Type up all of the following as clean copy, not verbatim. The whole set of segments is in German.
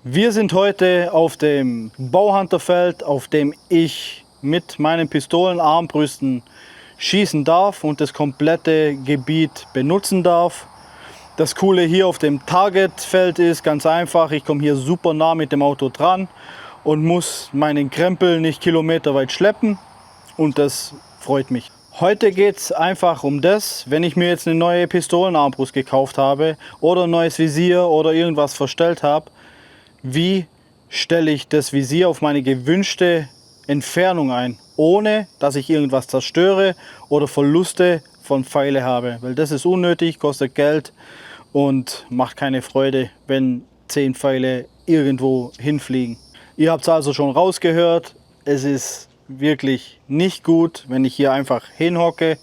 Wir sind heute auf dem Bauhunterfeld, auf dem ich mit meinen Pistolenarmbrüsten schießen darf und das komplette Gebiet benutzen darf. Das Coole hier auf dem Targetfeld ist ganz einfach, ich komme hier super nah mit dem Auto dran und muss meinen Krempel nicht kilometerweit schleppen und das freut mich. Heute geht es einfach um das, wenn ich mir jetzt eine neue Pistolenarmbrust gekauft habe oder ein neues Visier oder irgendwas verstellt habe, wie stelle ich das Visier auf meine gewünschte Entfernung ein, ohne dass ich irgendwas zerstöre oder Verluste von Pfeile habe. Weil das ist unnötig, kostet Geld und macht keine Freude, wenn 10 Pfeile irgendwo hinfliegen. Ihr habt es also schon rausgehört, es ist wirklich nicht gut, wenn ich hier einfach hinhocke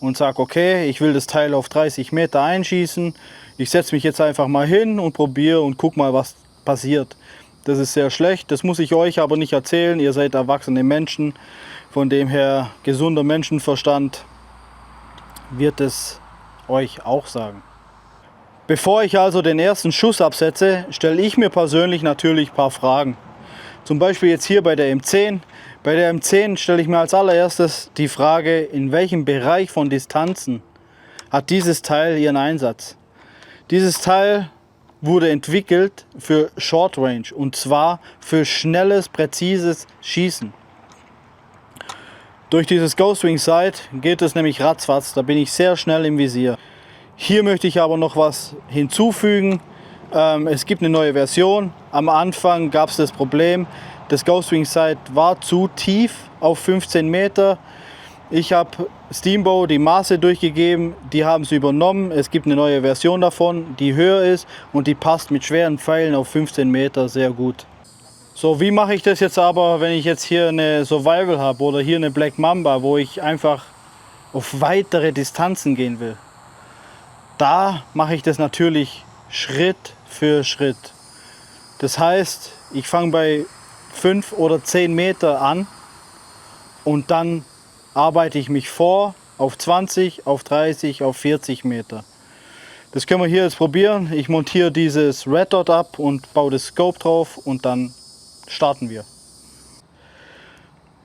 und sage, okay, ich will das Teil auf 30 Meter einschießen. Ich setze mich jetzt einfach mal hin und probiere und guck mal, was passiert. Das ist sehr schlecht, das muss ich euch aber nicht erzählen. Ihr seid erwachsene Menschen, von dem her gesunder Menschenverstand wird es euch auch sagen. Bevor ich also den ersten Schuss absetze, stelle ich mir persönlich natürlich ein paar Fragen. Zum Beispiel jetzt hier bei der M10. Bei der M10 stelle ich mir als allererstes die Frage, in welchem Bereich von Distanzen hat dieses Teil ihren Einsatz. Dieses Teil wurde entwickelt für Short Range und zwar für schnelles, präzises Schießen. Durch dieses Ghost Wing Sight geht es nämlich ratzfatz, da bin ich sehr schnell im Visier. Hier möchte ich aber noch was hinzufügen. Es gibt eine neue Version. Am Anfang gab es das Problem, das Ghost Wing Sight war zu tief auf 15 Meter. Ich habe Steambow die Maße durchgegeben, die haben es übernommen. Es gibt eine neue Version davon, die höher ist und die passt mit schweren Pfeilen auf 15 Meter sehr gut. So, wie mache ich das jetzt aber, wenn ich jetzt hier eine Survival habe oder hier eine Black Mamba, wo ich einfach auf weitere Distanzen gehen will? Da mache ich das natürlich Schritt für Schritt. Das heißt, ich fange bei 5 oder 10 Meter an und dann arbeite ich mich vor auf 20, auf 30, auf 40 Meter. Das können wir hier jetzt probieren. Ich montiere dieses Red Dot ab und baue das Scope drauf und dann starten wir.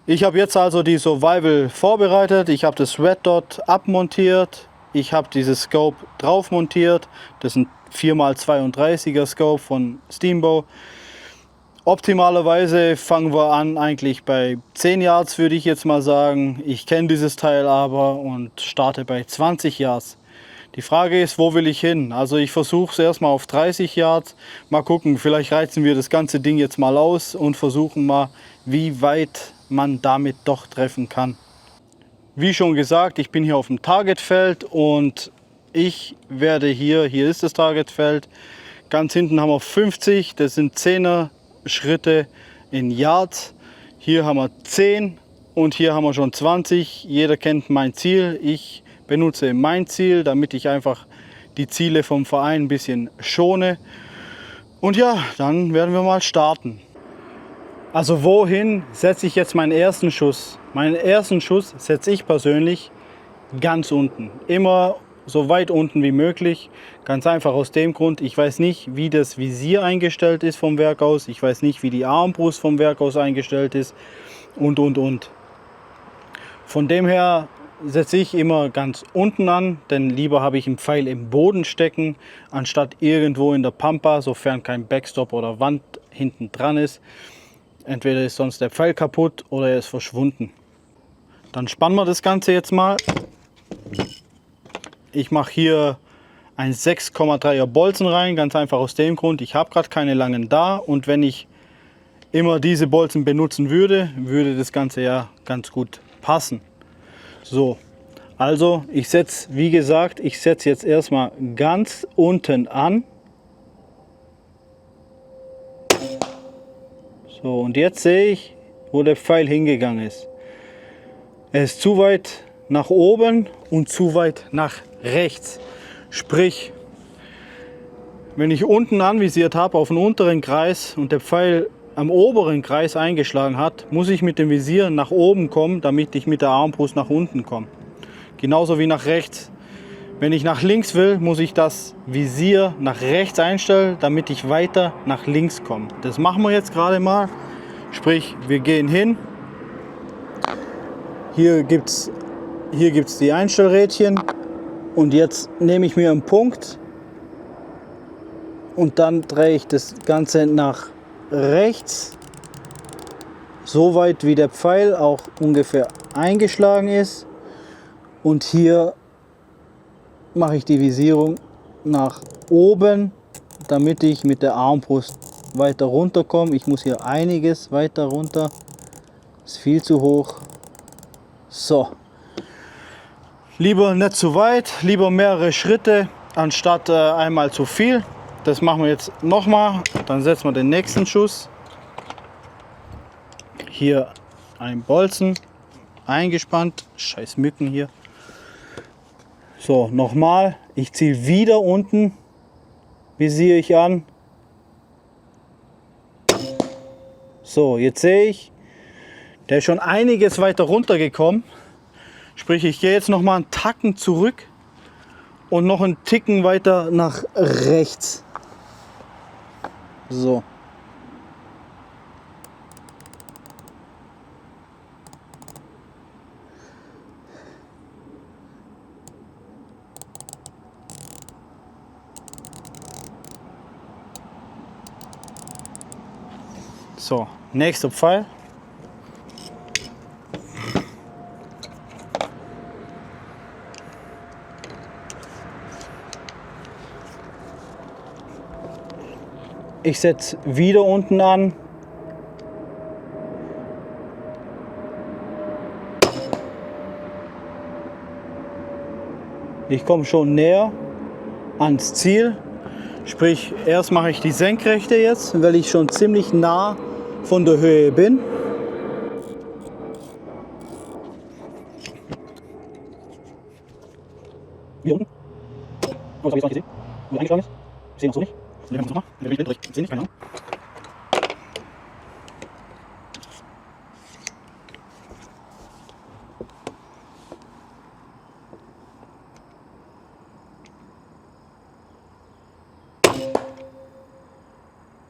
Ich habe jetzt also die Survival vorbereitet. Ich habe das Red Dot abmontiert. Ich habe dieses Scope drauf montiert. Das ist ein 4x32er Scope von Steambow. Optimalerweise fangen wir an eigentlich bei 10 Yards, würde ich jetzt mal sagen. Ich kenne dieses Teil aber und starte bei 20 Yards. Die Frage ist, wo will ich hin? Also ich versuche es erstmal auf 30 Yards. Mal gucken, vielleicht reizen wir das ganze Ding jetzt mal aus und versuchen mal, wie weit man damit doch treffen kann. Wie schon gesagt, ich bin hier auf dem Targetfeld und ich werde hier ist das Targetfeld. Ganz hinten haben wir 50, das sind 10er Schritte in Yards. Hier haben wir 10 und hier haben wir schon 20. Jeder kennt mein Ziel. Ich benutze mein Ziel, damit ich einfach die Ziele vom Verein ein bisschen schone. Und ja, dann werden wir mal starten. Also wohin setze ich jetzt meinen ersten Schuss? Meinen ersten Schuss setze ich persönlich ganz unten. Immer so weit unten wie möglich. Ganz einfach aus dem Grund, ich weiß nicht, wie das Visier eingestellt ist vom Werk aus. Ich weiß nicht, wie die Armbrust vom Werk aus eingestellt ist und. Von dem her setze ich immer ganz unten an, denn lieber habe ich einen Pfeil im Boden stecken, anstatt irgendwo in der Pampa, sofern kein Backstop oder Wand hinten dran ist. Entweder ist sonst der Pfeil kaputt oder er ist verschwunden. Dann spannen wir das Ganze jetzt mal. Ich mache hier ein 6,3er Bolzen rein, ganz einfach aus dem Grund, ich habe gerade keine langen da und wenn ich immer diese Bolzen benutzen würde, würde das Ganze ja ganz gut passen. So, also ich setze, wie gesagt, ich setze jetzt erstmal ganz unten an. So, und jetzt sehe ich, wo der Pfeil hingegangen ist. Er ist zu weit nach oben und zu weit nach rechts. Sprich, wenn ich unten anvisiert habe auf den unteren Kreis und der Pfeil am oberen Kreis eingeschlagen hat, muss ich mit dem Visier nach oben kommen, damit ich mit der Armbrust nach unten komme. genauso wie nach rechts. Wenn ich nach links will, muss ich das Visier nach rechts einstellen, damit ich weiter nach links komme. Das machen wir jetzt gerade mal. Sprich, wir gehen hin. Hier gibt's die Einstellrädchen. Und jetzt nehme ich mir einen Punkt. Und dann drehe ich das Ganze nach rechts. So weit wie der Pfeil auch ungefähr eingeschlagen ist. Und hier mache ich die Visierung nach oben, damit ich mit der Armbrust weiter runter komme. Ich muss hier einiges weiter runter. Ist viel zu hoch. So. Lieber nicht zu weit, lieber mehrere Schritte anstatt einmal zu viel. Das machen wir jetzt nochmal. Dann setzen wir den nächsten Schuss. Hier ein Bolzen eingespannt. Scheiß Mücken hier. So, nochmal. Ich ziehe wieder unten. Visiere ich an. So, jetzt sehe ich, der ist schon einiges weiter runter gekommen. Sprich, ich gehe jetzt nochmal einen Tacken zurück und noch einen Ticken weiter nach rechts. So. So, nächster Pfeil. Ich setze wieder unten an. Ich komme schon näher ans Ziel. Sprich, erst mache ich die Senkrechte jetzt, weil ich schon ziemlich nah von der Höhe bin. Hier unten. Oh, das habe ich jetzt noch nicht gesehen. Wo er eingeschlagen ist. Ich sehe noch so nicht. Dann machen wir es nochmal. Dann bin ich durch. Ich sehe nicht, keine Ahnung.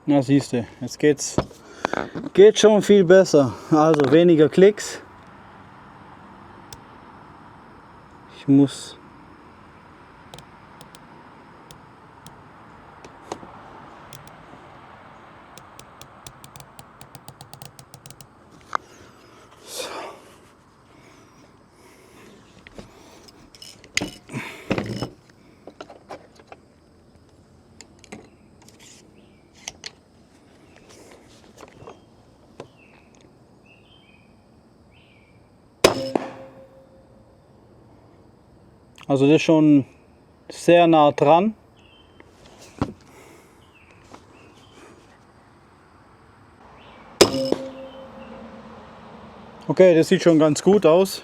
Na siehst du, jetzt geht schon viel besser. Also weniger Klicks. Ich muss Also das ist schon sehr nah dran. Okay, das sieht schon ganz gut aus.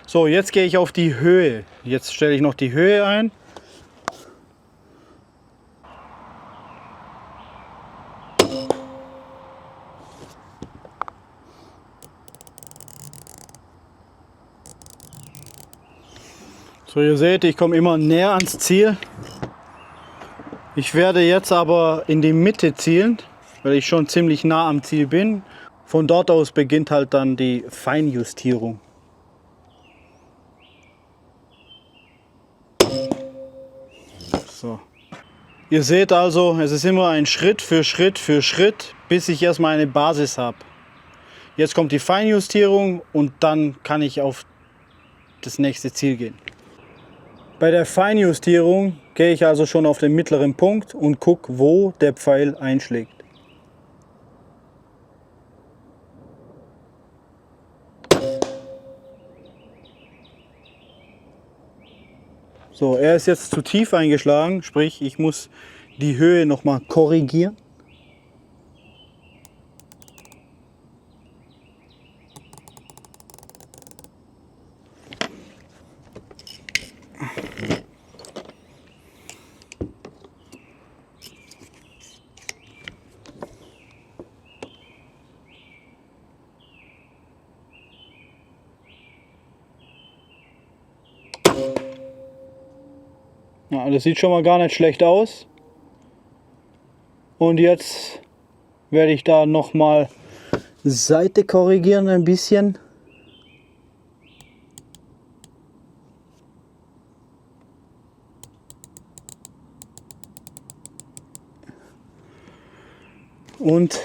So, jetzt gehe ich auf die Höhe. Jetzt stelle ich noch die Höhe ein. So, ihr seht, ich komme immer näher ans Ziel. Ich werde jetzt aber in die Mitte zielen, weil ich schon ziemlich nah am Ziel bin. Von dort aus beginnt halt dann die Feinjustierung. So. Ihr seht also, es ist immer ein Schritt für Schritt für Schritt, bis ich erstmal eine Basis habe. Jetzt kommt die Feinjustierung und dann kann ich auf das nächste Ziel gehen. Bei der Feinjustierung gehe ich also schon auf den mittleren Punkt und gucke, wo der Pfeil einschlägt. So, er ist jetzt zu tief eingeschlagen, sprich ich muss die Höhe nochmal korrigieren. Ja, das sieht schon mal gar nicht schlecht aus. Und jetzt werde ich da nochmal Seite korrigieren ein bisschen. Und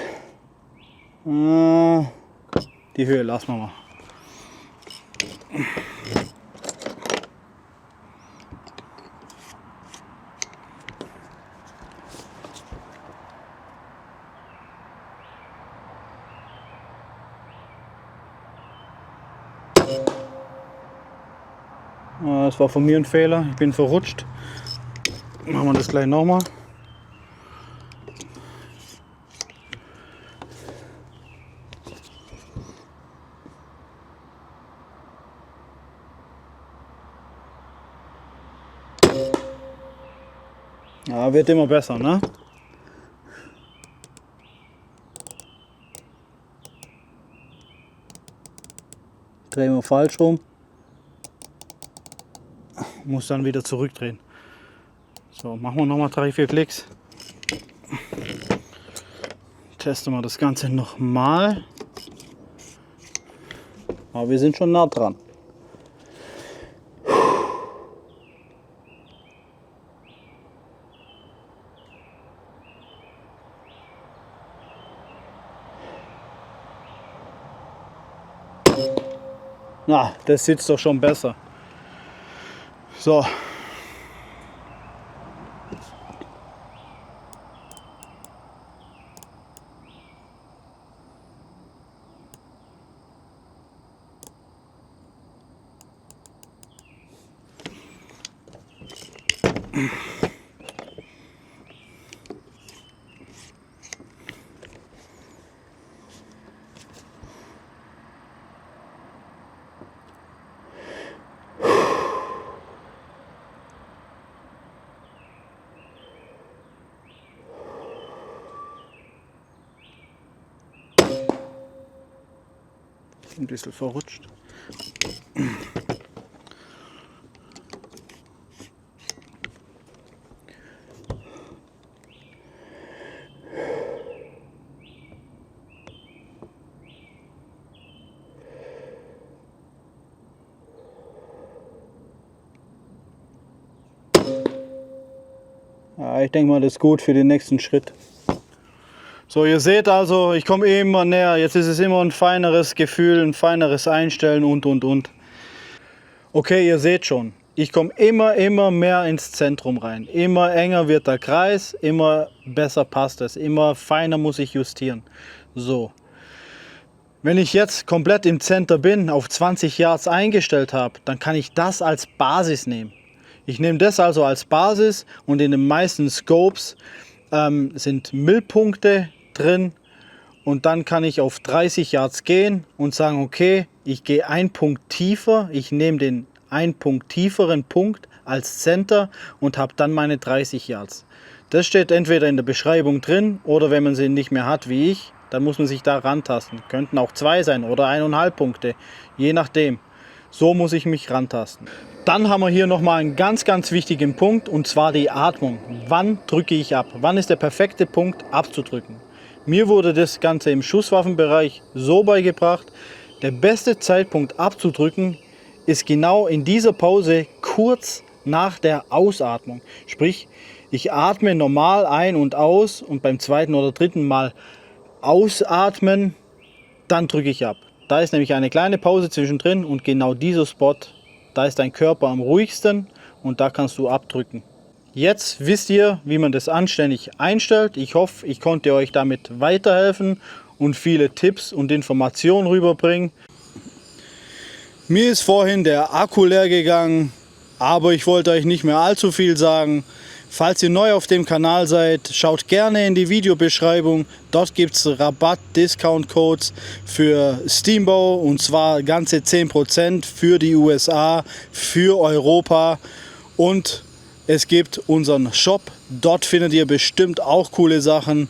die Höhe lassen wir mal. Das war von mir ein Fehler, ich bin verrutscht. Machen wir das gleich nochmal. Ja, wird immer besser, ne? Drehen wir falsch rum. Muss dann wieder zurückdrehen. So, machen wir nochmal 3-4 Klicks. Testen wir das Ganze nochmal. Aber wir sind schon nah dran. Na, das sitzt doch schon besser. So. Ein bisschen verrutscht. Ja, ich denke mal, das ist gut für den nächsten Schritt. So, ihr seht also, ich komme immer näher. Jetzt ist es immer ein feineres Gefühl, ein feineres Einstellen und. Okay, ihr seht schon, ich komme immer mehr ins Zentrum rein. Immer enger wird der Kreis, immer besser passt es, immer feiner muss ich justieren. So, wenn ich jetzt komplett im Center bin, auf 20 Yards eingestellt habe, dann kann ich das als Basis nehmen. Ich nehme das also als Basis und in den meisten Scopes sind Millpunkte drin und dann kann ich auf 30 Yards gehen und sagen, okay, ich gehe einen Punkt tiefer, ich nehme den einen Punkt tieferen Punkt als Center und habe dann meine 30 Yards. Das steht entweder in der Beschreibung drin oder wenn man sie nicht mehr hat wie ich, dann muss man sich da rantasten. Könnten auch 2 sein oder 1,5 Punkte, je nachdem. So muss ich mich rantasten. Dann haben wir hier nochmal einen ganz wichtigen Punkt und zwar die Atmung. Wann drücke ich ab? Wann ist der perfekte Punkt abzudrücken? Mir wurde das Ganze im Schusswaffenbereich so beigebracht, der beste Zeitpunkt abzudrücken ist genau in dieser Pause kurz nach der Ausatmung. Sprich, ich atme normal ein und aus und beim zweiten oder dritten Mal ausatmen, dann drücke ich ab. Da ist nämlich eine kleine Pause zwischendrin und genau dieser Spot, da ist dein Körper am ruhigsten und da kannst du abdrücken. Jetzt wisst ihr, wie man das anständig einstellt. Ich hoffe, ich konnte euch damit weiterhelfen und viele Tipps und Informationen rüberbringen. Mir ist vorhin der Akku leer gegangen, aber ich wollte euch nicht mehr allzu viel sagen. Falls ihr neu auf dem Kanal seid, schaut gerne in die Videobeschreibung. Dort gibt es Rabatt-Discount-Codes für Steambow und zwar ganze 10% für die USA, für Europa und es gibt unseren Shop. Dort findet ihr bestimmt auch coole Sachen.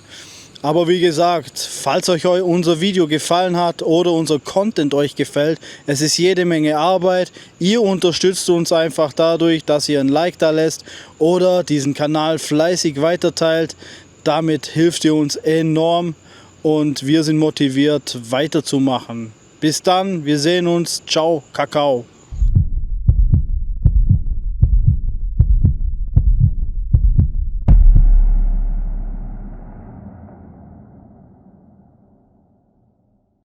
Aber wie gesagt, falls euch unser Video gefallen hat oder unser Content euch gefällt, es ist jede Menge Arbeit. Ihr unterstützt uns einfach dadurch, dass ihr ein Like da lässt oder diesen Kanal fleißig weiterteilt. Damit hilft ihr uns enorm und wir sind motiviert weiterzumachen. Bis dann, wir sehen uns. Ciao, Kakao.